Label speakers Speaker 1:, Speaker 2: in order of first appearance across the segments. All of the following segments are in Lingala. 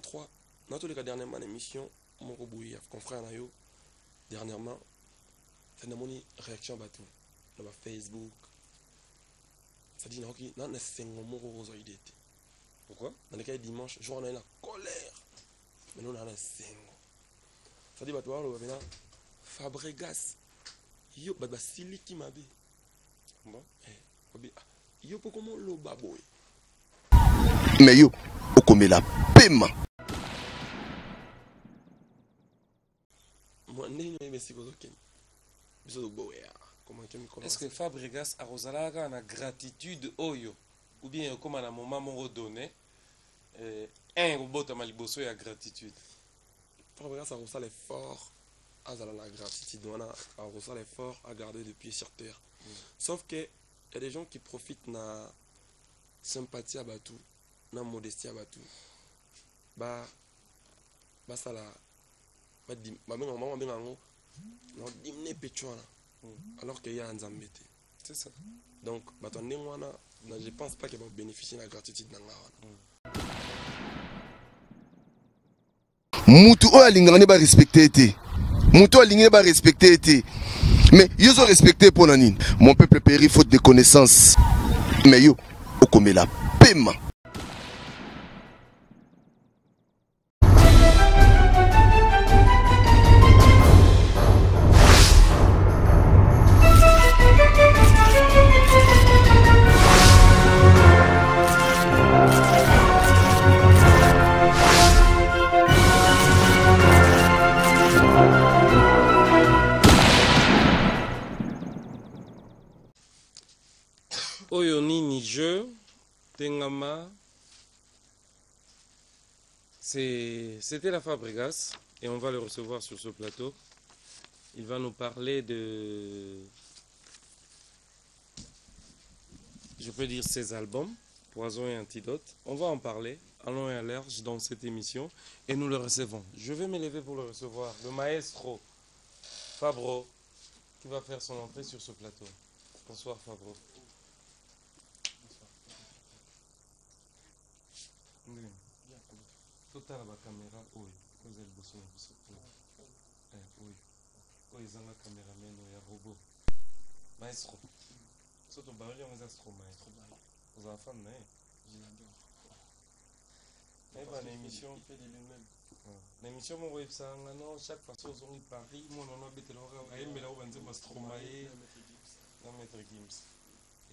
Speaker 1: 33, dans tous les cas, dernièrement, l'émission, mon robouille, confrère Nayo, dernièrement, c'est une réaction à tout. Dans Facebook, ça dit, non, c'est un mot aux idées.
Speaker 2: Pourquoi?
Speaker 1: Dans les cas dimanche, jour on a la colère. Mais nous on a un sengo. Ça dit, bah toi, on va Fabregas. Yo, bah sili qui m'a dit.
Speaker 2: Bon.
Speaker 1: Yo, pour comment le baboy.
Speaker 3: Mais yo, on la paiement.
Speaker 1: Moi, n'est si vous ok.
Speaker 2: Est-ce que Fabregas a Rosalaga a gratitude oyo? Ou bien comme à un moment mon donné, un robot à Maliboso et à gratitude.
Speaker 1: Fabregas a reçu l'effort à la gratitude. On a reçu l'effort à garder les pieds sur terre. Sauf que il y a des gens qui profitent de la sympathie à Batou, de la modestie à Batou. Bah ça là. Alors qu'il y a un zambété.
Speaker 2: C'est ça.
Speaker 1: Donc, je pense pas qu'il va bénéficier de la gratitude.
Speaker 3: Moutou o alingani ba respecter été. Moutou alingani ba respecter été. Mais yo so respecté pour nanine. Mon peuple périt faute de connaissances. Mais yo, o la paiement.
Speaker 2: Oyo nini jeu Tengama, c'était la Fabregas et on va le recevoir sur ce plateau. Il va nous parler de, je peux dire, ses albums, Poison et Antidote. On va en parler à long et à large dans cette émission et nous le recevons. Je vais m'élever pour le recevoir, le maestro Fabro qui va faire son entrée sur ce plateau. Bonsoir Fabro. Total la caméra, oui, vous avez le besoin de ça. Oui, oui, ils ont la caméra, mais il y a robot. Maestro. Surtout, on va maestro, maestro. Vous avez fan, mais
Speaker 1: je l'adore.
Speaker 2: Il va l'émission.
Speaker 1: Il fait de lui-même.
Speaker 2: L'émission, mon web, ça, non, chaque façon, ils ont Paris, mon on a bêté l'oreille, et mais là, on va dire Mastromae, dans Maître Gims.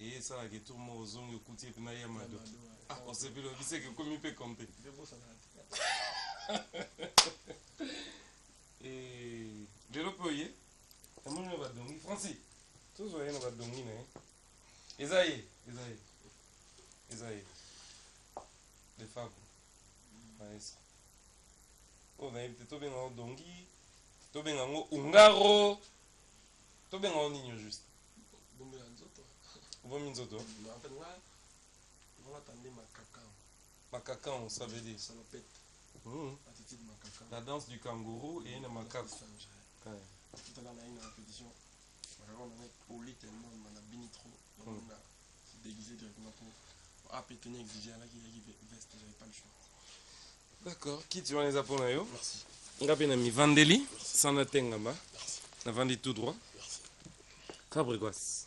Speaker 2: Et ça, la tout le monde aux ongles, écoutez, puis n'a Yamado. Ah, on s'est vu le vice que comme il peut compter. Et de l'opéra, on va donner Francis. Tous les gens vont donner. Esaïe. Les femmes. On a été tout bien en dongi, tout bien en ungaro, tout bien en nino juste. Bon minzoto.
Speaker 1: En fait, on attendait
Speaker 2: Macacan, ça veut dire.
Speaker 1: Salopette.
Speaker 2: La danse du kangourou et une macaque.
Speaker 1: Tout à l'heure, on a une répétition. On a poli tellement, on a béni trop. On a déguisé directement pour tenir exiger à la qui veste, j'avais pas le choix.
Speaker 2: D'accord. Qui tu vas les appeler?
Speaker 1: Merci.
Speaker 2: Ngapena Vandeli, Sana Tengamba. Na Vandi tout droit.
Speaker 1: Merci.
Speaker 2: Fabregas.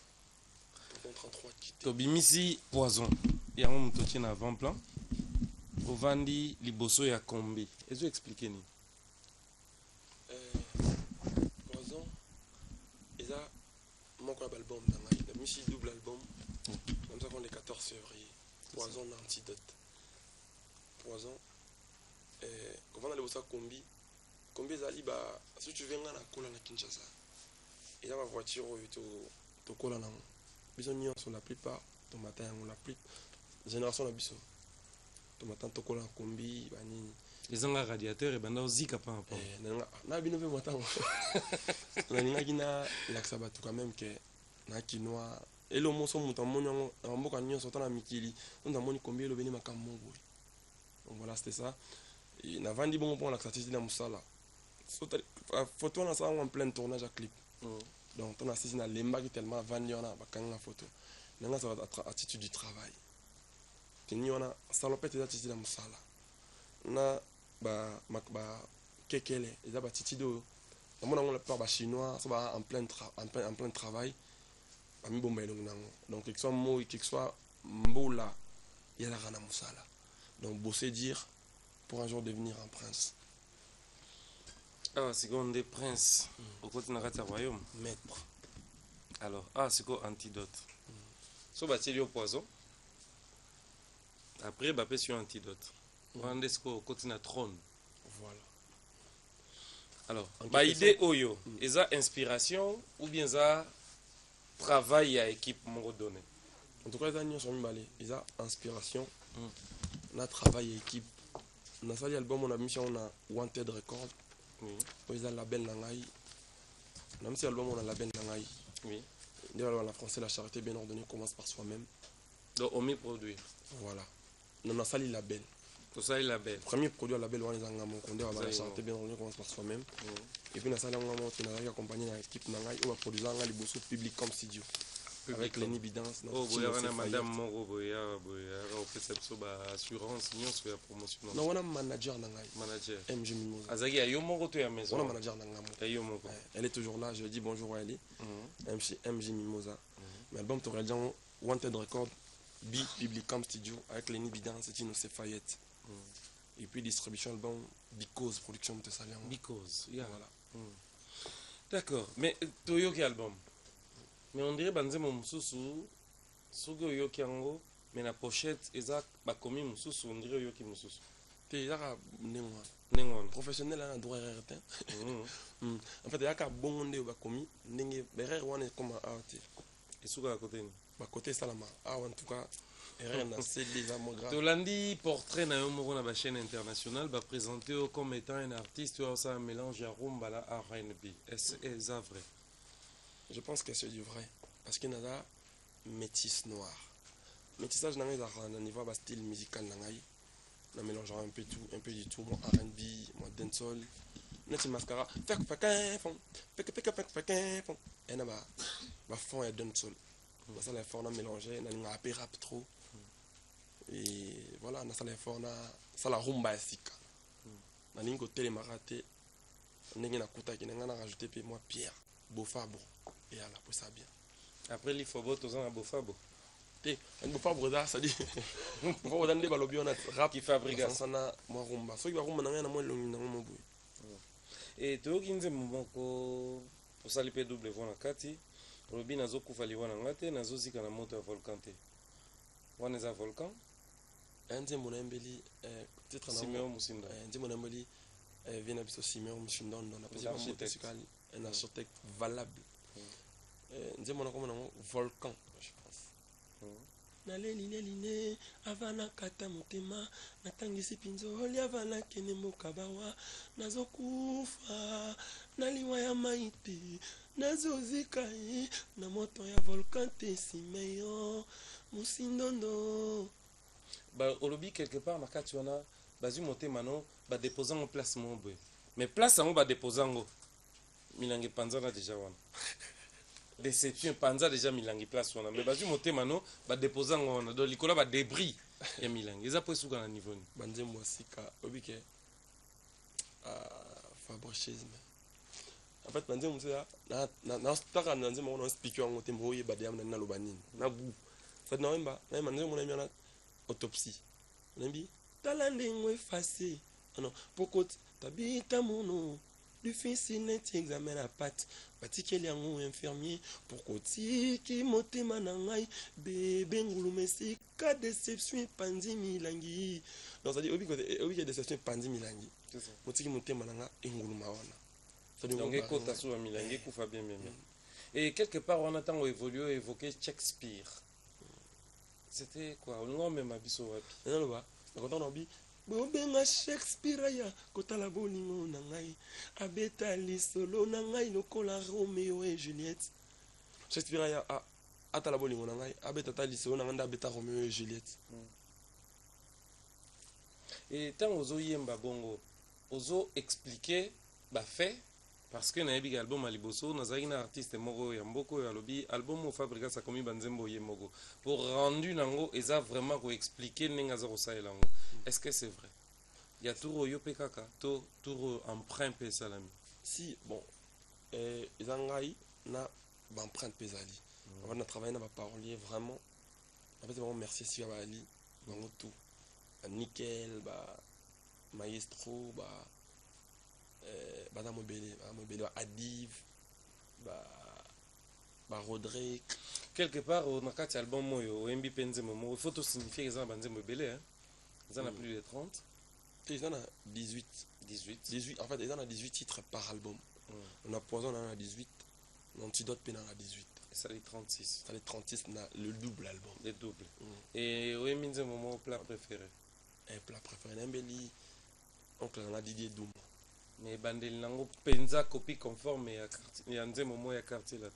Speaker 1: 33 quitté.
Speaker 2: Tobimisi Poison. Il y a un petit avant-plan. Au Vandi Liboso ya Kombi. Est-ce que vous expliquez ni?
Speaker 1: Poison. Et ça, mon album dans la Michi double album. Comme ça qu'on est 14 février. Poison Antidote. Poison. Comment on a le bossa Kombi. Kombi Zali, bah, si tu viens à la cola à Kinshasa. Et là, ma voiture, tu cola là. Bisogna sur la plupart, ton matin, on la plus. Génération la biso. Ton matin, tu cola Kombi, bani.
Speaker 2: Les gens radiateurs et ben zika pas.
Speaker 1: Na bino ve matin. Na ninga kina laksabatu quand même que na quinoa. Et le mot son montant mon en mboka nyon sortant na mikili. On a moni Kombi le beni makambo. Donc voilà, c'était ça. Et na vandi bon pour laxatif na musala. Photo na ça en plein tournage à clip. Donc on a saisi na lemba qui tellement vandi on a bakanga photo. Nanga ça va attitude du travail. Teni on a salopette attitude na musala. Na kekele eza batitide oyo namona yango la plupart bachinois so en plein travail bamibomba elongi nango donc quelque soit moi quelque soit mbula yalaka na mosala donc bosser dire pour un jour devenir un prince.
Speaker 2: Ah, seconde prince au côté na kati ya royaume
Speaker 1: Maître.
Speaker 2: alors c'est quoi antidote so batili au poison après bapesi sur antidote wande siko au côté na trône.
Speaker 1: Voilà.
Speaker 2: Alors ba idée oyo eza inspiration ou bien ça travail à équipe moko donné.
Speaker 1: En tout cas eza nyonso mibale eza inspiration na travail à équipe. Na sali album on a mis on a Wanted Record.
Speaker 2: Oui.
Speaker 1: Eza label na ngai. Na mis album on a label na ngai.
Speaker 2: Oui.
Speaker 1: D'ailleurs la français la charité bien ordonnée commence par soi-même.
Speaker 2: Donc on met produire.
Speaker 1: Voilà. On a sali label.
Speaker 2: Tout ça il label.
Speaker 1: Premier produit à label on les ngamo konde la charité bien ordonnée commence par soi-même. Et puis na sali ngamo tu n'as accompagné na équipe na ngai ou produire ngai liboso public comme studio. Avec Lenny Bidance.
Speaker 2: Oh boya na madame moko boya au perception ba assurance nyonso ya promotion.
Speaker 1: Non on a manager na ngai.
Speaker 2: Manager.
Speaker 1: MJ Mimosa.
Speaker 2: Azaki ayo moko to ya maison.
Speaker 1: On a manager na ngamo.
Speaker 2: Ayo moko.
Speaker 1: Elle est toujours là, je dis bonjour à elle. MJ Mimosa. Mais l'album tu regardes Wanted Record B Publicam Studio avec Lenny Bidance et Tino Fayette. Et puis distribution album Because Production de Salian.
Speaker 2: Because.
Speaker 1: Yeah. Voilà.
Speaker 2: D'accord. Mais Toyo qui album. Mais on dirait banzemo mususu sogo yoki yango mais la pochette eza bakomi mususu on dirait yoki mususu.
Speaker 1: Te yaka nengwa.
Speaker 2: Nengon
Speaker 1: Professionnel à droit RRT. En fait yaka bon nde bakomi ndenge berrer wana comme art.
Speaker 2: et suka à côté ni.
Speaker 1: Ba côté salama. En tout cas erreur na c'est déjà mon grave.
Speaker 2: Tolandi portrait na yo moko na ba chaîne internationale ba présenter comme étant un artiste ou ça un mélange ya rumba la R&B. Est-ce vrai?
Speaker 1: Je pense que c'est du vrai. Parce qu'il y a un métis noir. Métissage, dans le niveau de style musical, on mélange un peu du tout, mon R&B, mon dancehall, notre mascara, et on a fond et dancehall. Ça les forts on a mélangé, on a un rap trop. Et voilà, on a ça les forts, ça la rumba sika. On a une côté les maratés, on a une rajouté puis moi Pierre, Bofabro. Et là, pour ça bien.
Speaker 2: Après il faut boire tous en Bofabo.
Speaker 1: Un Bofabro ça dit. Bofabro dans les balobi on a rap
Speaker 2: qui fabrique
Speaker 1: ça na moi rumba. So il va rumba na na moi longi na mo boy.
Speaker 2: Et to kinze mboko pour ça lipe double vona kati. Robi nazo kufa liwana ngate nazo zika na moto ya volcan te. Wana za volcan.
Speaker 1: Ande mon embeli titre na
Speaker 2: Siméon Musinda.
Speaker 1: Ande mon embeli vient biso Siméon Musinda on a pas musical un architecte valable. Nze mona comme un volcan je pense. Naleli avana kata motema natangisi pinzoli avana kene mokabawa nazokufa naliwa ya maite nazozika na moto ya volcan te Simeon Musindondo.
Speaker 2: Bah olobi quelque part na kati wana bazu motema no ba déposer en place mon boy. Mais place on va déposer ngo milangi panzana déjà wana. Déception panza déjà milangi place wana mais bazu motema no ba déposer ngo wana do likola ba débris ya milangi eza posuka na niveau ni
Speaker 1: banze mwasika obike fabrichisme en fait banze mutsa na staka nanze mo na speaker ngo tembo ye badiam na lobanini na bu fait na wemba na manze mo na miana autopsie nembi talande ngo effacé non pourquoi tabita mono difficile net examen à patte batikeli yango infirmier pourquoi tiki motema na ngai bébé ngulu mesi ka déception panzi milangi donc ça dit obi déception panzi milangi
Speaker 2: c'est ça
Speaker 1: motiki motema na nga engulu mawana
Speaker 2: ça dit donc ekota so milangi kufa bien bien et quelque part on attend évoluer évoquer Shakespeare c'était quoi on même abiso wapi
Speaker 1: non ba content obi bobenga Shakespeare ya kotala bolingo na ngai abeta lisolo na ngai lokola Romeo et Juliette. Shakespeare ya atala bolingo na ngai abeta ta lisolo na ngai abeta Romeo et Juliette.
Speaker 2: Et tant ozo yemba bongo ozo expliquer ba fait parce que na yebi album aliboso nazaki na artiste moko ya mboko ya lobi album o fabrica sa komi banzembo ye moko pour rendu nango eza vraiment ko expliquer ninga za ko saelango. Est-ce que c'est vrai? Il y a tout yo pe kaka, tout emprunt pe salami.
Speaker 1: Si, bon, Zangai na empreinte pesali. On a travaillé dans ma parolier vraiment. En fait, vraiment merci si à Ali, vraiment tout. Nickel, maestro, dans mobile, Adiv, Rodrigue.
Speaker 2: Quelque part, on a quatre albums moyo, MB Penze Momo. Il faut tout signifier qu'ils ont bandé mobile, hein. Ils en ont plus de 30.
Speaker 1: Ils en ont 18. 18. En fait, ils en ont 18 titres par album. On a Poison, on en a 18. L'Antidote, on en a 18.
Speaker 2: Et ça les 36.
Speaker 1: Ça les 36, on a le double album.
Speaker 2: Le double. Et où est Minze Momo plat préféré?
Speaker 1: Un plat préféré, Nembeli. Oncle, on a Didier Doum.
Speaker 2: Mais bandel nango penza copie conforme et il y a un moment à quartier là.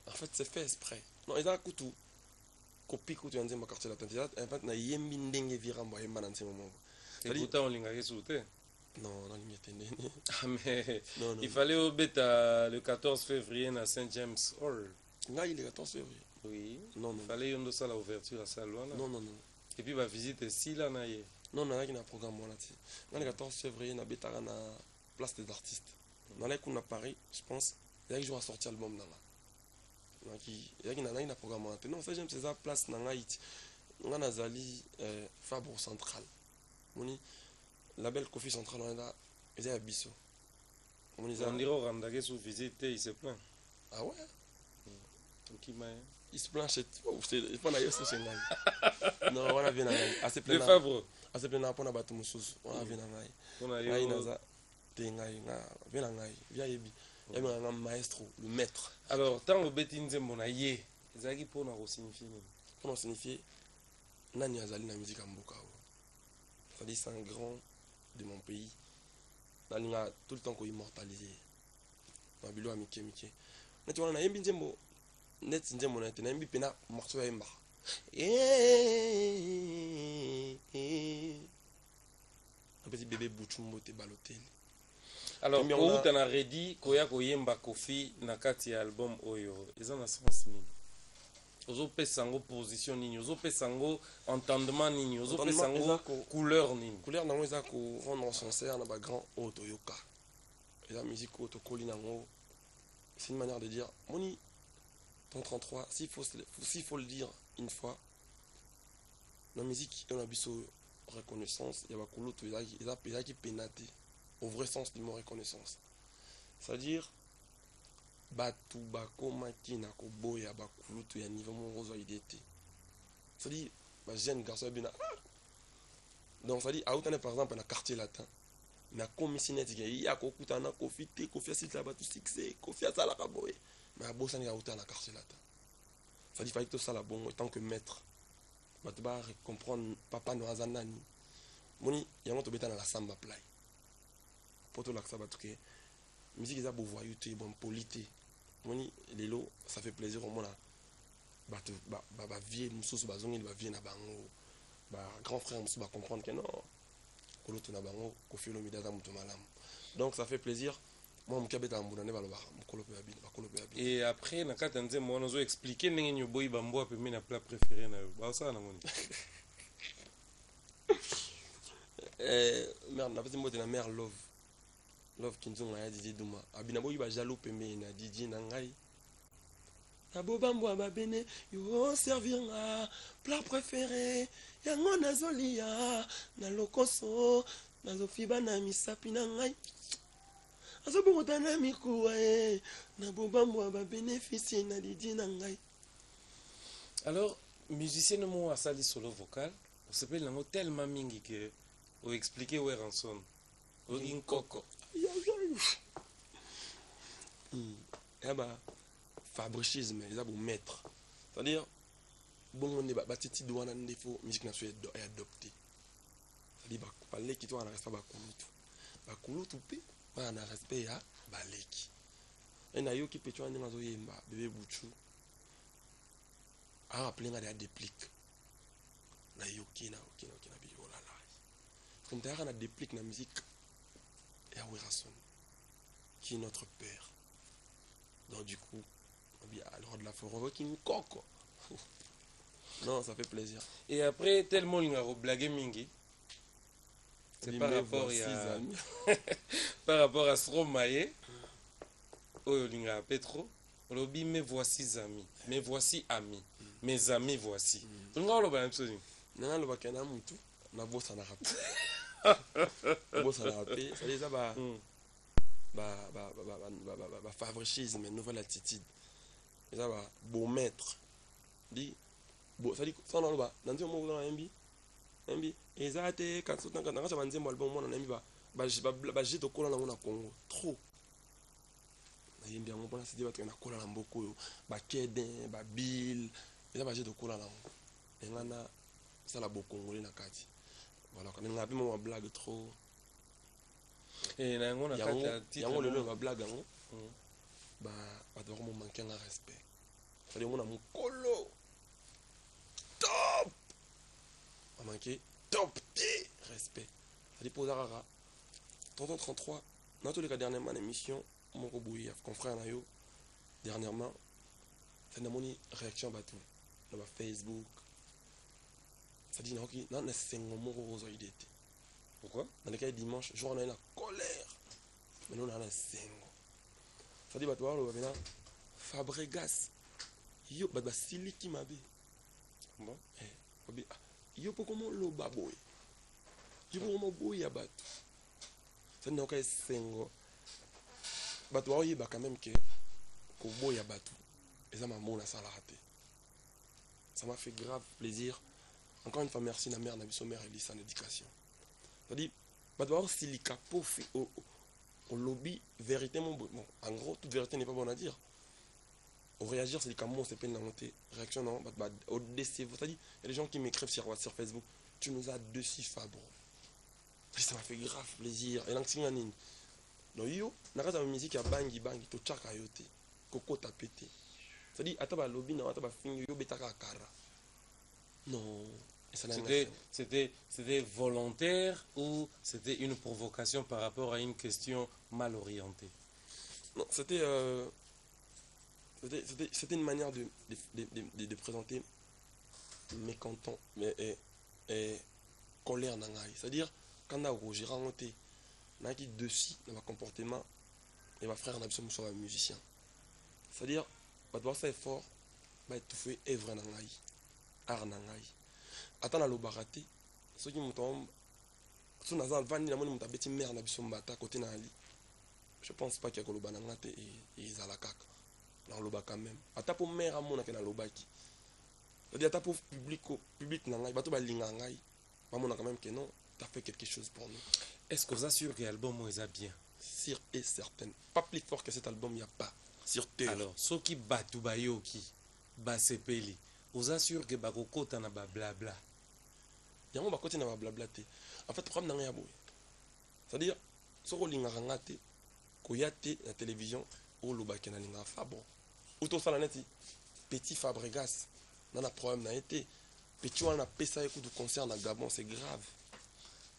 Speaker 1: En fait, c'est fait exprès. Non, ils ont coutu. Copie coutu en disant quartier là. En fait, na yembi ndenge viramba yemba dans ce moment.
Speaker 2: Et pourtant on l'inga sauté.
Speaker 1: Non, non, il était né.
Speaker 2: Ah mais
Speaker 1: non,
Speaker 2: il fallait au bêta le 14 février à Saint James Hall.
Speaker 1: Là, il est 14 février.
Speaker 2: Oui.
Speaker 1: Non, non.
Speaker 2: Il fallait y ça l'ouverture à Salon là.
Speaker 1: Non, non, non.
Speaker 2: Et puis va visiter si là na yé.
Speaker 1: Non, non, il y a un programme là-dessus. Le 14 février, on a bêta na place des artistes. Dans les coups à Paris, je pense, il y a qui joue à sortir l'album là. Il y a qui un programme là. Non, ça j'aime ces place dans Haïti. On a Zali Fabre Central. La belle Kofi Central, on a ils ont Bisso.
Speaker 2: On dirait au Randagé sous visite, il se plaint.
Speaker 1: Ah ouais?
Speaker 2: Il
Speaker 1: se plaint chez toi. Il faut aller chez nous. Non, on a vu assez plein.
Speaker 2: Le Fabre.
Speaker 1: Assez plein pour battre mon sous. On a vu
Speaker 2: on a eu
Speaker 1: un maestro, le maître.
Speaker 2: Alors, tant au bétin mon aïe, Zagi pour nous signifier.
Speaker 1: Pour nous signifier, Nani Azali na musique Mboka. C'est-à-dire, c'est un grand de mon pays. Nani a tout le temps qu'on immortalisé. Mabilo a Mickey. Mais tu vois, on a un binzembo. Net Nzembo, on a un bipena morceau à Emba. Un petit bébé Bouchumbo te balotel.
Speaker 2: Alors, quand on a redit koya koyemba Kofi nakati album oyo, ils ont un sens nini. Ozo pesango position nini, ozo pesango entendement nini, ozo pesango couleur nini.
Speaker 1: Couleur nango eza ko rendre sincère na ba grand auto yoka. Et la musique auto nango, c'est une manière de dire moni ton 33, s'il faut le dire une fois. La musique on a biso reconnaissance, il y a ba kuluto eza qui pénaté. Au vrai sens du mot reconnaissance. C'est-à-dire, batu bakoma kina koboya bakulutu ya niveau mon rozo idété. C'est-à-dire, ma jeune garçon bina. Donc c'est-à-dire, à autant par exemple dans quartier latin, mais comme si net il y a kokutana kofite kofia sit là batu succès, kofia ça la kaboye. Mais à bossa ni à autant dans quartier latin. C'est-à-dire fallait que ça la bon tant que maître. Batu ba comprendre papa no azanani. Moni, il y a un beta dans la samba play. Pour tout l'accès à la musique, c'est beau voyouté, bon polité. Les lots, ça fait plaisir au monde. Vie, nous sommes bazongé, va vie na bango. Grand frère, nous va comprendre que non. Koloto na bango, kofi lo midata muto malam. Donc ça fait plaisir. Moi, mon cabet à mbonane va le voir.
Speaker 2: Et après, na katanze moi nous expliquer n'engue nyo boy bambo ape mina plat préféré na. Ba ça na ngoni.
Speaker 1: Merde, na petit mot de la mère Love. Love Kinzonga ya Didier Douma. Abina boyi ba jalo pembe na Didier Nangai. Abo bambo ba bene yo servir nga plat préféré yango nazolia na lokoso nazofiba na misapi na ngai. Azobota na mikuwa na bobambo ba bénéficier na Didier Nangai.
Speaker 2: Alors, musicien mo asali solo vocal, on s'appelle nango tellement mingi que on expliquer où est ranson. Ogin Coco.
Speaker 1: Fabrichisme, ils ont maître. C'est-à-dire, bon, on est bâti de one and défaut, musique nationale est adoptée. C'est-à-dire, parler qui doit en respect à Bakulutu. Bakulutu, on a respect à Baleki. Et n'a yo qui peut tuer un zoyemba, bébé Bouchou. A rappelé à des dépliques. Na yo qui na biyo la la. Comme t'as un déplique na musique. Et à Werason, qui est notre père. Donc du coup, à l'heure de la forêt, qui nous coque. Non, ça fait plaisir.
Speaker 2: Et après, tellement il a blagué mingi. C'est
Speaker 1: Dis,
Speaker 2: par
Speaker 1: mais
Speaker 2: rapport
Speaker 1: voici,
Speaker 2: à
Speaker 1: amis.
Speaker 2: par rapport à Stromae, Oyo Linga Petro, Olobi, mais voici amis, mais voici amis, mes amis voici. Linga Oloba Namsoni.
Speaker 1: Nana le bakana mutu na bossa na rap. Bossa na rap, ça les a favoritisme, nouvelle attitude. Ça va beau maître. Dit bon ça dit ça non ba nanti mo na MB. MB ezate quand ça quand ça banze mo album mo na MB ba jete kola na Congo trop. Na yindi yango bona sidi bato na kola na mboko yo ba Kedin ba Bill eza ba jete kola na ngana ça la beau congolais na kati. Voilà quand on a mo blague trop.
Speaker 2: Et na ngona kata titre.
Speaker 1: Yango le ba blague yango. Ba doit vraiment manquer un respect. Ça dit on a mon colo top. On a manqué top T respect. Ça dit pour Zarara. 33 dans tous les cas dernièrement l'émission mon robouille confrère na yo dernièrement c'est na moni réaction batou dans Facebook. Ça dit non qui non na sengo moko rozo idete.
Speaker 2: Pourquoi?
Speaker 1: Dans les cas dimanche jour on a une colère. Mais nous on a un sengo. Ça dit batou alors maintenant Fabregas yo ba siliki mabe.
Speaker 2: Bon.
Speaker 1: Yo pour comment lo baboy. Yo pour comment boy ya batou. Ça n'a aucun sengo. Batou oye ba quand même que ko boy ya batou. Et ça m'a mona ça la raté. Ça m'a fait grave plaisir. Encore une fois merci na mère na biso mère Elisa en éducation. Ça dit batou or silika pour au lobby véritablement bon en gros toute vérité n'est pas bonne à dire. Au réagir c'est comme c'est peine la montée réaction non au décès c'est-à-dire il y a des gens qui m'écrivent sur Facebook tu nous as dessus Fabro. Ça m'a fait grave plaisir et l'anxiété non yo nakata musique ya bangi to chaka yote koko tapete c'est-à-dire ataba lobby na ataba fingi yo betaka kara non
Speaker 2: c'était volontaire ou c'était une provocation par rapport à une question mal orientée?
Speaker 1: Non, c'était une manière de présenter mécontent mais colère nangai. C'est-à-dire quand on a Roger Rangoté, on a qui dessus dans le comportement et ma frère on a besoin de musicien. C'est-à-dire on doit faire fort, on va étouffer œuvre nangai, art nangai. Attends le baraté, ceux qui m'ont si on a un van, il y a un petit mère na biso mbata côté na ali. Je pense pas qu'il y a le banangate et zalakak. Dans le bas quand même. Ata pour mère à mon na lobaki. C'est-à-dire ata pour public nangai, bato ba lingangai. Ba mon quand même que non, tu as fait quelque chose pour nous.
Speaker 2: Est-ce que vous assurez que l'album est bien?
Speaker 1: Sûr et certain. Pas plus fort que cet album, il n'y a pas. Sur terre.
Speaker 2: Alors, ceux qui battent ou bayoki, basepeli, vous assurez que bakoko tana ba blabla.
Speaker 1: Yango bakoti na ba blabla te. En fait, problème nangai aboy. C'est-à-dire, soko lingangate, koyate la télévision, ou lobaki na linga Fabro. Ou to sala neti petit Fabregas. Nana problème na été. Petit on a pesa écoute du concert na Gabon, c'est grave.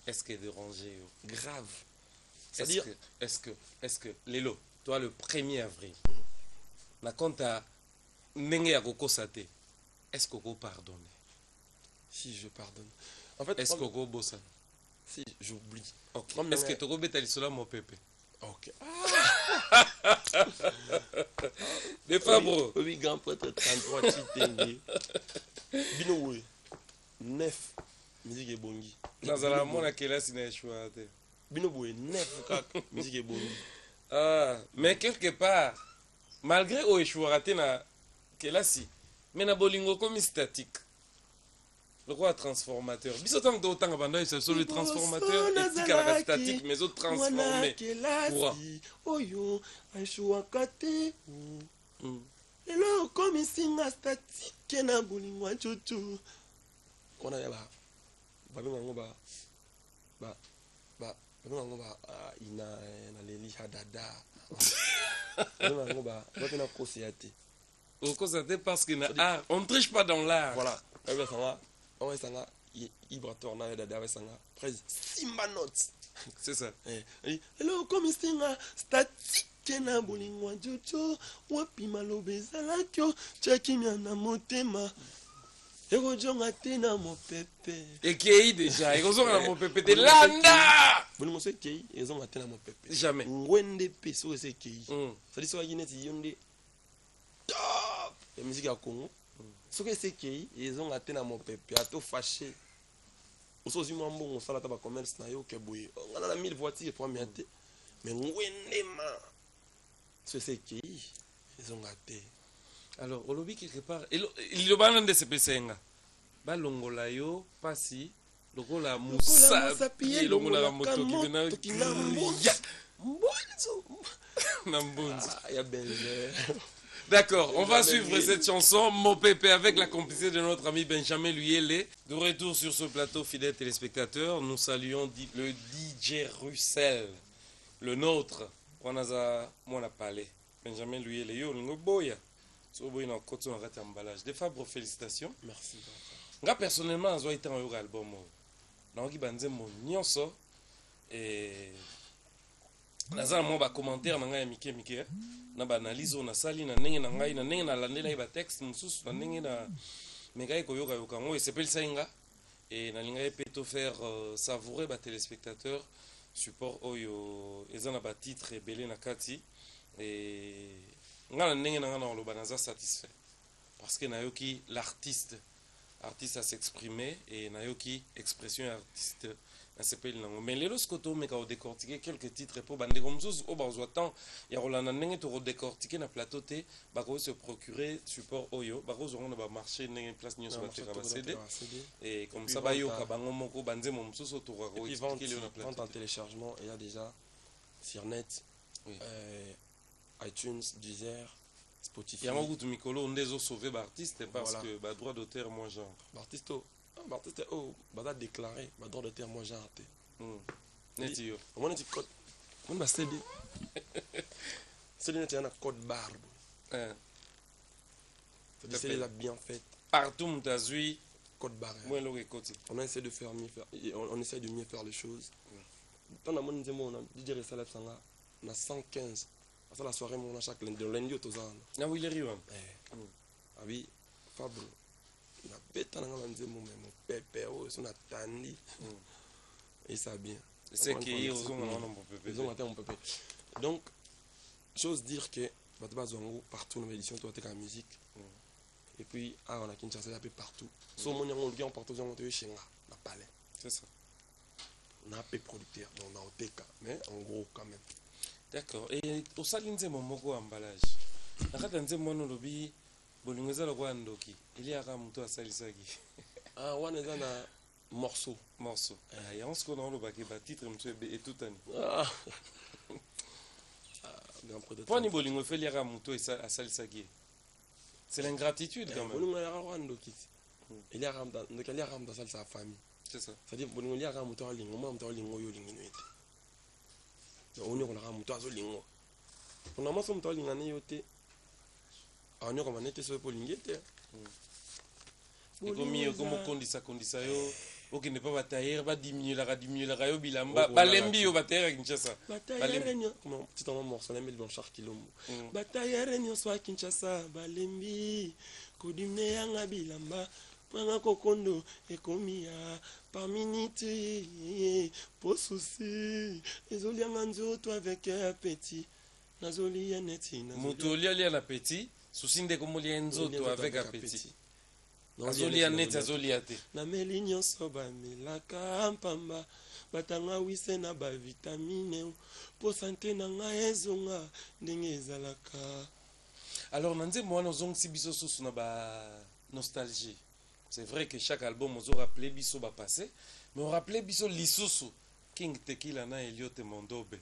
Speaker 2: Est-ce que dérangé?
Speaker 1: Grave.
Speaker 2: C'est-à-dire est-ce que Lelo, toi le 1er avril, na compte à ndenge ya kokosate, est-ce que vous pardonnez?
Speaker 1: Si je pardonne. En fait,
Speaker 2: est-ce que vous bossa?
Speaker 1: Si j'oublie.
Speaker 2: Okay. Est-ce que tu as bêta l'islam mon pépé?
Speaker 1: Ok.
Speaker 2: Des Fabro.
Speaker 1: Oui, grand prêtre 33 Chitenge. Binowe. 9. Musique et bongi.
Speaker 2: Nazala mona kela sina choix.
Speaker 1: Binowe 9 kak musique et bongi.
Speaker 2: Ah, mais quelque part malgré o échouaraté na kela si, mais na bolingo comme statique. Le roi transformateur. Bisotant d'autant abandonné c'est sur le transformateur éthique à la statique mais autres transformés. Quoi?
Speaker 1: Oyo, aishuakate. Lelo comme singa statique na bolingo chuchu. On a ba babingo ba ina na leli hadada. Babingo ba na kosiate.
Speaker 2: Au kosate parce que na on ne triche pas dans l'art.
Speaker 1: Voilà. On est sanga Ibra Torna dada avec sanga prise Simba Notes.
Speaker 2: C'est ça.
Speaker 1: Hello comme singa statique na bolingo jojo wapi malobe zalakyo chaki miana motema. ekojonga te na mopepe
Speaker 2: ekei déjà ekozonga na mopepe te landa
Speaker 1: bolingo so ekei ezonga te na mopepe
Speaker 2: jamais
Speaker 1: ngwende mpe soki eza ekei sadi soki neti yo nde top ya musike ya congo soki esi ekei ezonga te na mopepe ato fashe oso ozwi mwa mbongo osala ata bacommerce na yo ke boye ngana na 1000 voiture première te mais ngwendema soki esi ekei ezonga te.
Speaker 2: alors olobi quelque part liloba nde sepesenga balongola yo pasi lokola musapi elongolaka moto kipena na mbonzo
Speaker 1: ya benzer.
Speaker 2: D'accord, on va suivre cette chanson, Mon Pépé, avec la complicité de notre ami Benjamin Luyele. De retour sur ce plateau, fidèles téléspectateurs, nous saluons le DJ Russell, le nôtre. On a parlé. Benjamin Luyele, yo, boya. Des Fabre, félicitations.
Speaker 1: Merci.
Speaker 2: Moi, personnellement, j'ai été un album. J'ai mon nyonso. Et. Naza mo ba commentaire na ngai mike na ba analyse na sali na ndenge na ngai na ndenge na landela ba texte mususu na ndenge na megai ko yoka yoka ngo s'appelle Sainga et na linga pe to faire savourer ba téléspectateurs support oyo ezana ba titre ebele na kati et ngala ndenge na ngana lo banaza satisfait parce que na yoki l'artiste à s'exprimer et na yoki expression artiste. Mais les lorsqu'on met à décortiquer quelques titres pour bande comme ça, au bas temps, il y a Roland Nenge pour décortiquer na plateau T, bako se procurer support oyo, bako on va marcher nenge place news sur la CD et comme ça bayo kabango moko banze mom so so to ro expliquer le na plateau.
Speaker 1: En téléchargement, il y a déjà sur net, iTunes, Deezer, Spotify.
Speaker 2: Il y a un goût de Mikolo, on les a sauvés l'artiste parce que bah droit d'auteur moins genre.
Speaker 1: L'artiste L'artiste a déclaré le droit d'auteur moi j'ai raté.
Speaker 2: Netio.
Speaker 1: On a dit code. On va CD. C'est un code barbe. C'est la bien fait.
Speaker 2: Partout Moutazui
Speaker 1: code barre. On essaie de faire mieux faire. On essaie de mieux faire les choses. Tant la monnaie on a dit dire ça là on a 115. Ça la soirée on a chaque lundi au tozan.
Speaker 2: Na oui les riwa.
Speaker 1: Ah oui, Fabre. Na beta nanga banze mon pépé o so na tandi et ça bien
Speaker 2: c'est qui aux mon pépé
Speaker 1: mon pépé donc chose dire que batba zongo partout dans l'édition toi la musique et puis on a Kinshasa un peu partout so mon yango lien partout zongo te chenga na palais
Speaker 2: c'est ça
Speaker 1: on a peu producteur donc dans OTK mais en gros quand même
Speaker 2: d'accord et au salinze mon moko emballage nakata nze mono lobi bolingo za lokwa ndoki ili aka muto asalisaki
Speaker 1: wana eza na morceau
Speaker 2: ya on se connaît on le baki ba titre muto et tout ani pour ni bolingo fait aka muto asalisaki c'est l'ingratitude quand même
Speaker 1: bolingo ya aka ndoki ili aka ndoki ili aka muto sa famille
Speaker 2: c'est ça
Speaker 1: c'est à dire bolingo ili aka muto alingo mo muto alingo yo lingino ete on y a muto azolingo on a muto alingana yo te on comme on était sur pour l'ingéter
Speaker 2: et comme kondisa yo okende pa batailleur ba diminuer la yo bilamba balembi yo batailleur Kinshasa
Speaker 1: batailleur comment petit en morceau la dans chaque kilomètre batailleur nyo so Kinshasa balembi ko dimne yanga bilamba panga kokondo ekomia par minute pour souci ezolianga nzoto avec appétit nazoli yaneti
Speaker 2: nazoli ali na petit souci ndeko molia nzoto avec appétit azoli net azoli ate
Speaker 1: na meli nyonso bamelaka mpamba batanga wise na bavitamine po santé na nga ezonga ndenge ezalaka.
Speaker 2: Alors nanze mwana ozongisi biso susu na ba nostalgie. C'est vrai que chaque album on rappelé biso ba passé mais on rappelait biso lisusu King Tequila na Eliote Mondobe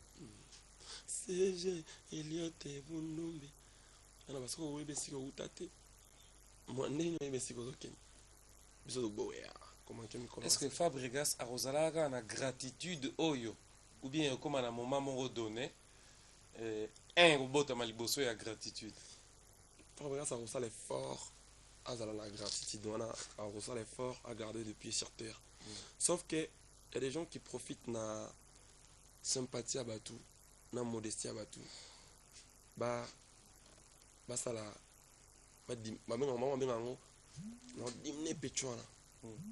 Speaker 1: CG Eliote Mondobe ana basiko webe siko utate moi ndenge webe siko zoken biso do boya comment kemi comment
Speaker 2: est-ce que Fabregas a rozalaka na gratitude oyo ou bien comme à un moment moko donné un robot maliboso ya gratitude
Speaker 1: Fabregas a reçu l'effort à la gratitude on a reçu l'effort à garder les pieds sur terre sauf que il y a des gens qui profitent na sympathie à Batu na modestie à Batu ça la ba di ba menga maman benga ngo na dimne pechuana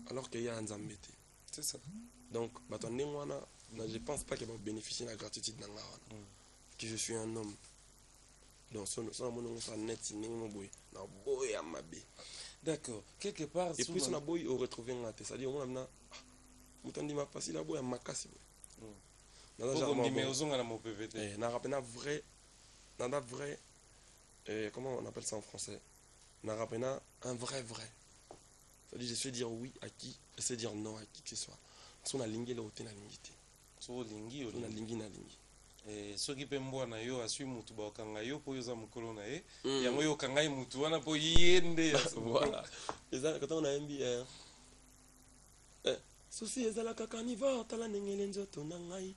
Speaker 1: alors qu'il y a un zambete.
Speaker 2: C'est ça.
Speaker 1: Donc batondé moi je pense pas qu'il va bénéficier de la gratitude dans que je suis un homme. Donc son mon ça net ni mo boy na boy amabe.
Speaker 2: D'accord. Quelque part
Speaker 1: Et puis son boy au retrouver en tête, c'est-à-dire on a mutondi ma passer la boy makasi boy.
Speaker 2: Dans genre mais ozonga na mo PVT.
Speaker 1: Na rappena vrai comment on appelle ça en français? Na rappena un vrai. C'est-à-dire je sais dire oui à qui, je sais dire non à qui que ce soit. So na lingi le hote na lingité.
Speaker 2: So lingi
Speaker 1: na lingi na lingi.
Speaker 2: Soki pe mbwana yo asui mutu ba okanga yo po yoza mukolo na ye yango yo kanga mutu wana po yende
Speaker 1: voilà eza quand on a mbi souci ezalaka carnivore tala ndenge nzoto na ngai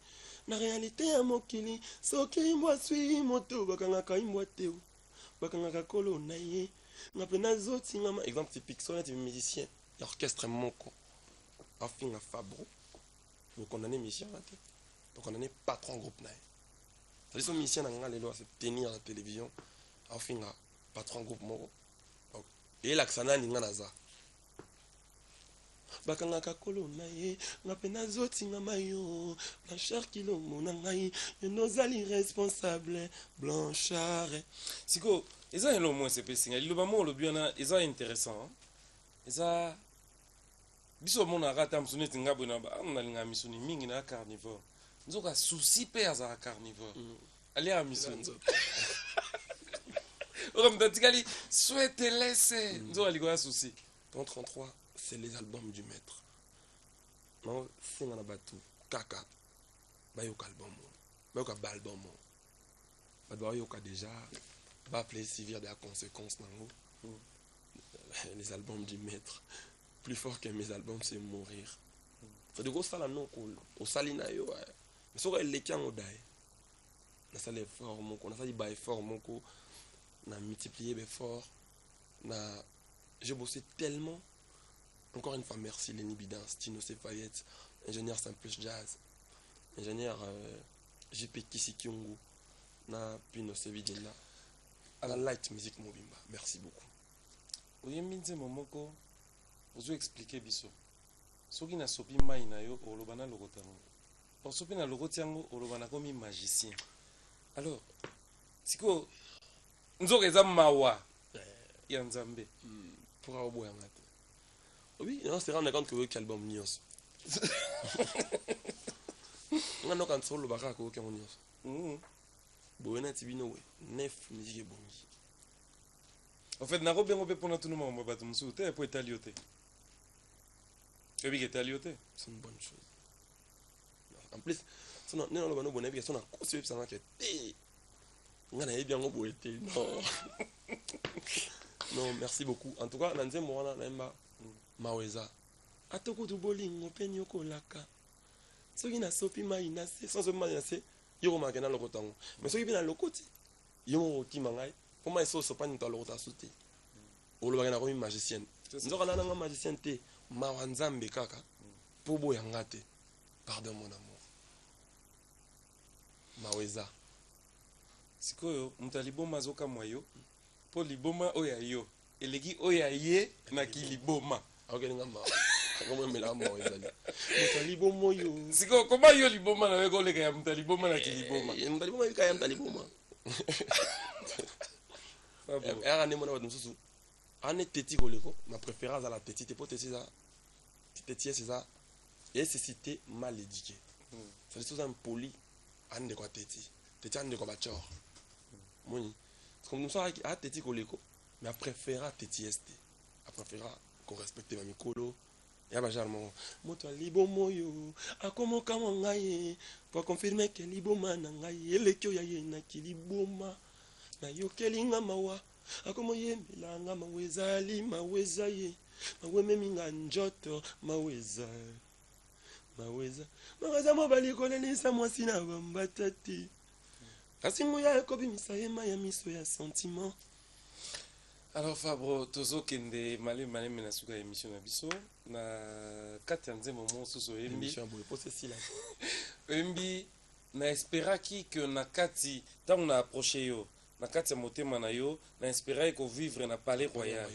Speaker 1: na réalité ya mokili soki mbwa sui moto bakangaka imbwa te bakangaka kolo na ye nga mpe nazotingama exemple typique so neti musicien ya orchestre moko afinga Fabro bokondane musicien na te bokondane patron groupe na ye. C'est son mission dans les lois, c'est tenir la télévision, à faire un patron groupe moro. Et l'accent n'est pas naza. Bakanga kakolo na ye, nga pena zoti nga mayo, Blanchard kilo mona ngai, nos ali responsable, Blanchard.
Speaker 2: Siko, eza elo moins c'est pessinga, le bamo le biana, eza intéressant. Eza biso mona rata msune tinga bona ba, on a linga misuni mingi na carnivore. Nzoka souci pe azara carnivore. Allez à mission. Oramdatikali souhaite laisser. Nzoka ligoya souci.
Speaker 1: 33, c'est les albums du maître. Non, c'est on a battu kaka. Bayoka album. Bayoka album. Bayoka déjà va plaisir de la conséquence dans les albums du maître. Plus fort que mes albums, c'est mourir. C'est de gros ça là non au salina yo. Mais ça les qui ont d'ailleurs. Na ça les efforts mon na ça dit ba effort mon ko na multiplier l'effort na j'ai bossé tellement. Encore une fois merci Lenny Bidin, Tino Cefayette, ingénieur Simple Jazz, ingénieur JP Kisikyungu na Pino Sevidina. À la light music mobimba. Merci beaucoup.
Speaker 2: Oyembinze momoko ozo expliquer biso. Soki na sopi mai na yo olobana lokotango. Pour sopi na lokotiango olobana komi magicien. Alors, siko nzoka eza mawa ya Nzambe
Speaker 1: pour aboya ngate. Oui, non, c'est rendre compte que quel album nios. On a no kan solo baka ko ke nios. Boena tibino we, 9 musique bongi.
Speaker 2: En fait, na robengo pe pona tout le monde ba tumsu te po italiote. Ebi italiote,
Speaker 1: c'est une bonne chose. En plus, ça non non no bonne bi ça na ko se ça na ke té. Ngana e bien ngo boete. Non. Non, merci beaucoup. En tout cas, nanze mo wana na mba maweza. Atoko tu bolingo pe nyoko laka. Soki na sopi mai na se sans mai na se yoko makena lokotango. Mais soki bina lokoti yo ki mangai. Pour moi ça pas ni to lokota souté. O lo bagana ko magicienne. Nzoka na nga magicienne te mawanzambe kaka. Po boya ngate. Pardon mon amour. Maweza.
Speaker 2: Sikoyo mutaliboma zoka mwayo. Po liboma oya yo. Elegi oya ye na kiliboma.
Speaker 1: Ok ngamba. Comment me la maweza. Mutaliboma yo.
Speaker 2: Siko comment yo liboma na weko leka ya mutaliboma na kiliboma.
Speaker 1: Mutaliboma yo kaya mutaliboma. Era ne mona mususu. Ane teti koleko, ma préférence à la teti te pote c'est ça. Teti c'est ça. Et c'est cité mal éduqué. C'est des choses impoli ande kwa teti. Teti ande kwa bachor. Moni. Comme nous ça a teti koleko, mais a préféré teti ST. A préféré qu'on respecte ma mikolo. Ya ba jarmo. Moto libomo yo, akomo kama ngai pour confirmer que liboma na ngai elekyo ya ye na kiliboma. Na yo kelinga mawa. Akomo yembela nga maweza li maweza ye. Maweme minga njoto maweza. Maweza mobali kolelisa mwasi na bambatati. Kasi ngoya ekobimisa yema ya miso ya sentiment.
Speaker 2: Alors Fabro, tozo kende male mena suka émission na biso na kati nze moment soso embi
Speaker 1: émission boye pose si la.
Speaker 2: Embi na esperaki que na kati tant on a approché yo na kati ya motema na yo na esperaki ko vivre na palais royal.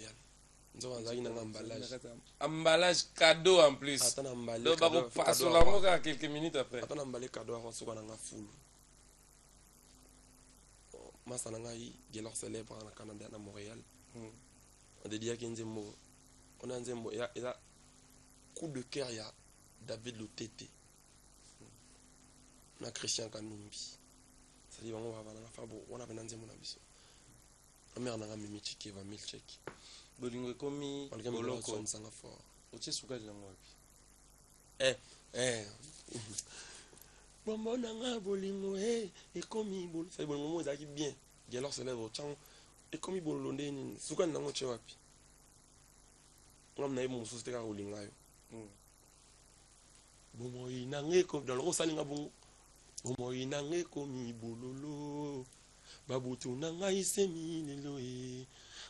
Speaker 1: nzoka nazalaki nanga emballage
Speaker 2: emballage cadeau en plus
Speaker 1: ata na emballé
Speaker 2: donc
Speaker 1: cadeau
Speaker 2: bakopasola yango kaka quelques minutes après
Speaker 1: ata na emballé cadeau ako soka nanga fulu masa na ngai gelor célèbre na Canada na Montréal on dédiaki nzembo on a nzembo eza coup de cœur ya David Lutete na Christian Kanumbi c'est dire bango baba na fa bo on a bena nzembo na biso mère na nga mimi chikeva milchek
Speaker 2: bolingo ekomi
Speaker 1: boloko nsanga fort
Speaker 2: otie sukali nango wapi
Speaker 1: bombo na nga bolingo ekomi bolo c'est bolingo mo ezalaki bien gelor célèbre chango ekomi bololo nde nini sukali nango tie wapi ngam na ye mosusu te kaka kolinga yo bomoi nanga ekomi dans le osalinga bongo bomoi nanga ekomi bololo babutu na ngai semi lelo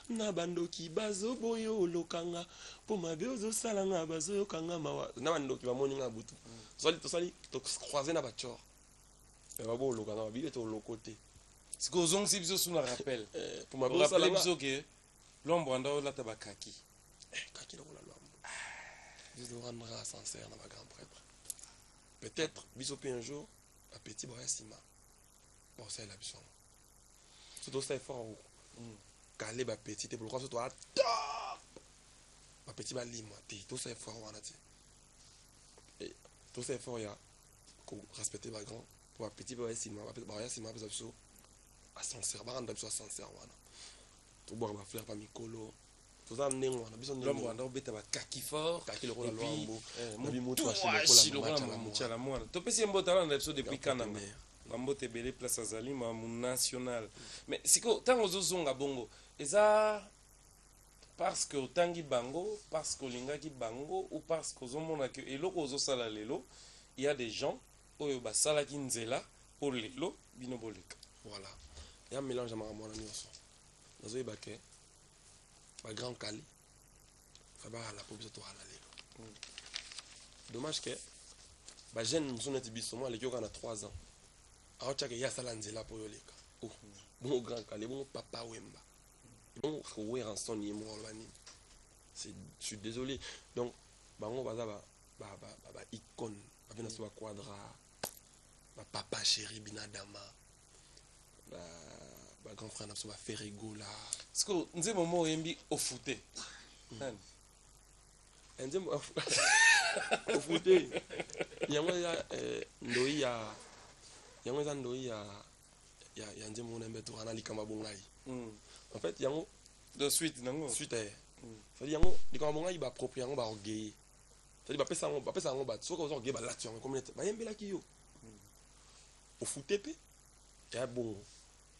Speaker 1: na bandoki bazoboyo olokanga mpo mabe ozosalanga bazoyokanga mawa na bandoki bamoni nga butu tosali tocroise na bachor babo olokanga babibe toloko te
Speaker 2: siko ozongisi biso suna rappel
Speaker 1: mpo mabe
Speaker 2: orappele
Speaker 1: osalanga
Speaker 2: biso ke lombo anda olata bakaki
Speaker 1: kaki lokola lwambo biso rendra sincère na bagrand prêtre peut-être biso mpe un jour bapeti baya nsima baosalela biso yango so tosala effort kale bapeti te polokwa so toa top bapeti balimwa te tosala effort wana te tosala effort ya korespecte bagrand po bapeti baya nsima bapesa biso ascenseur baranda biso ascenseur wana tobwaka bafleur pa mikolo toza ndenge wana biso
Speaker 2: lombo anda obeta bakaki fort
Speaker 1: kaki lokola lwambo
Speaker 2: motuashi lokola motiala mwana topesi ye mbote alanda biso depuis kananga bambote ebele place azali mamu national mais siko ntango ozozonga bongo eza parce que otangi bango parce que olingaki bango ou parce que ozomona ke eloko ozosala lelo il y a des gens oyo basalaki nzela po lelo bino boleka
Speaker 1: voilà ya mélange ya makambo wana nyonso nazoyeba ke bagrand kali fa baala po biso toala lelo dommage ke bajeune mosusu neti biso mo aleki oka na 3 ans aotiaka ye asala nzela mpo yoleka bongo grand kale bongo papa wemba bongo koweranson ye moko aloba nini je suis désolé donc bango baza baicone bapena so baquadra bapapa chéri binadama bagrand frère na biso baferegola
Speaker 2: siko nzembo mo oyembi ofute nani
Speaker 1: nzembo ofute yango eza ndoi ya yango eza ndoi ya nzembo na mbeto ana likamba bongai en fait yango
Speaker 2: de suite nango
Speaker 1: suite c'est yango likamba bongai ba propre yango ba orgueil c'est bapesa yango bato soki oza orgueil balati yango comme bayembelaki yo ofute pe ya bongo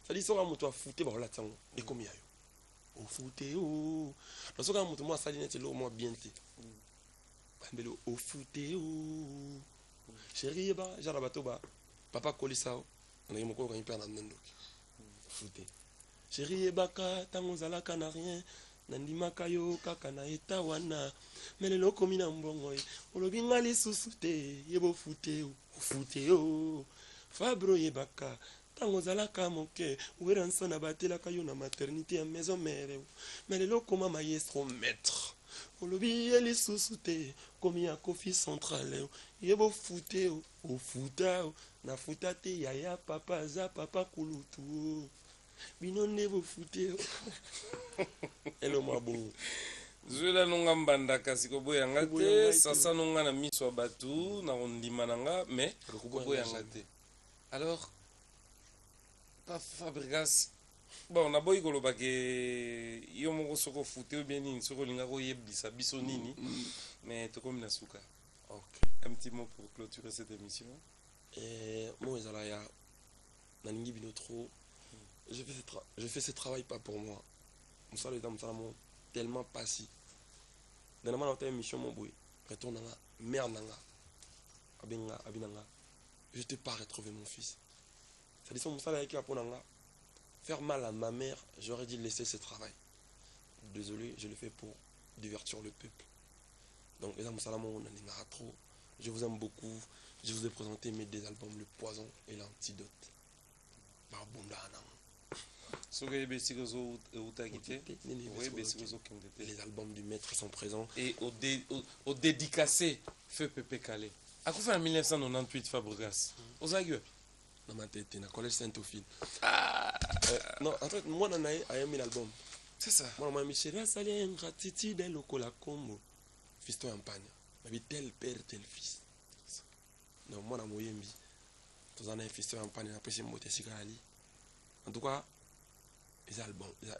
Speaker 1: c'est soki moto afute baolati yango ekomi ya yo ofute o na soki moto mo asali neti eloko mwa bien te bayembeli ofute o chéri yeba genre bato ba papa kolisa o ndenge moko okangi mpe na ndendoki fute chéri yebaka ntango ozalaka na rien nandimaka yo kaka na eta wana me lelo okomi na mbongo olobi nga lisusu te yeba ofute o fabro yebaka ntango ozalaka moke weranso na batelaka yo na maternité ya maison mère me lelo okoma maestro maître olobi ye lisusu te komi ya kofi centrale yeba ofute o ofuta o na futa te yaya papa aza papa kulutu bino nde bofute elo mabongo
Speaker 2: zwela nonga mbandaka siko boyanga te sasa nonga na miso ya bato na kondima na nga mais koboyanga te alors pa Fabrigas bon naboyi koloba ke yo moko soko ofute o bien nini soko olinga koyebisa biso nini mais tokomi na suka. Un petit mot pour clôturer cette émission.
Speaker 1: Moi, naningi bino trop. Je fais ce travail pas pour moi. Je suis tellement passé. Dans la émission, mon boy, retourne à mère nanga, abinanga. Je ne t'ai pas retrouvé mon fils. Ça dit son salaire qui va pour nanga. Faire mal à ma mère, j'aurais dû laisser ce travail. Désolé, je le fais pour divertir le peuple. Donc, les amis, trop. Je vous aime beaucoup. Je vous ai présenté mes deux albums, Le Poison et l'Antidote. Les albums du maître sont présents.
Speaker 2: Et au dédicacé Feu Pépé Calais. À quoi fait en 1998 Fabregas? Aux agueux.
Speaker 1: Dans ma tête, dans le collège Saint-Ophile. Non, en fait, moi, on a aimé l'album.
Speaker 2: C'est ça.
Speaker 1: Moi, on m'a mis chez la salle ingratitude et locola combo. Fiston en pagne. Mais tel père, tel fils. Donc, moi, on a moyen mis. Tous en a fiston en pagne, après, c'est moté Sigali. En tout cas, les albums, il y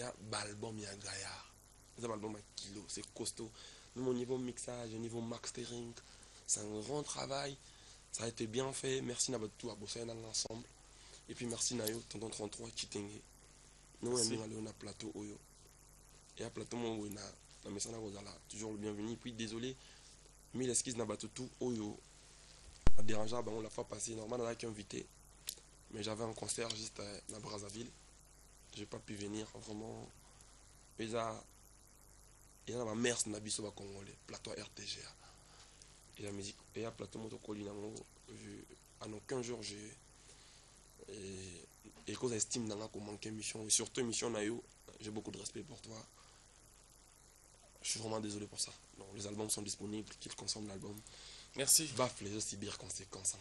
Speaker 1: a album, il y a gaillard. Les albums à kilo, c'est costaud. Même au niveau mixage, au niveau mastering, c'est un grand travail. Ça a été bien fait. Merci Nabatou à bosser dans l'ensemble. Et puis merci Nayo, tonton 33, Chitenge. Nous, on a plateau Oyo. Et à plateau, on a Messana Rosala. Toujours le bienvenu. Puis désolé, mille excuses Nabatou Oyo. A dérangé, on l'a fait passer. Normalement, on a invité. Mais j'avais un concert juste à Brazzaville. Je n'ai pas pu venir. Vraiment. Et là, ma mère, c'est Nabiso Congolais. Plateau RTGA. Et la musique, et à plateau Motokoli, en aucun jour, et cause estime dans la manqué mission, et surtout mission Nayo, j'ai beaucoup de respect pour toi. Je suis vraiment désolé pour ça. Non, les albums sont disponibles, qu'ils consomment l'album.
Speaker 2: Merci.
Speaker 1: Baf les aussi bien conséquences.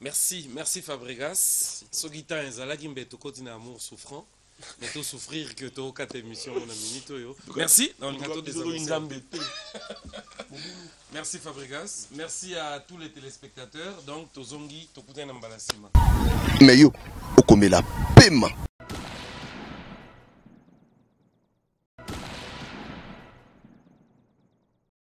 Speaker 2: Merci Fabregas. So guitar ezalaki mbeto koti na amour souffrant. Mais tout souffrir que tu as 4 émissions on a minute yo. Merci dans le gâteau des amis. Merci Fabregas. Merci à tous les téléspectateurs. Donc Tozongi Tokuten Nambalasima.
Speaker 3: Mais yo, okomela pema.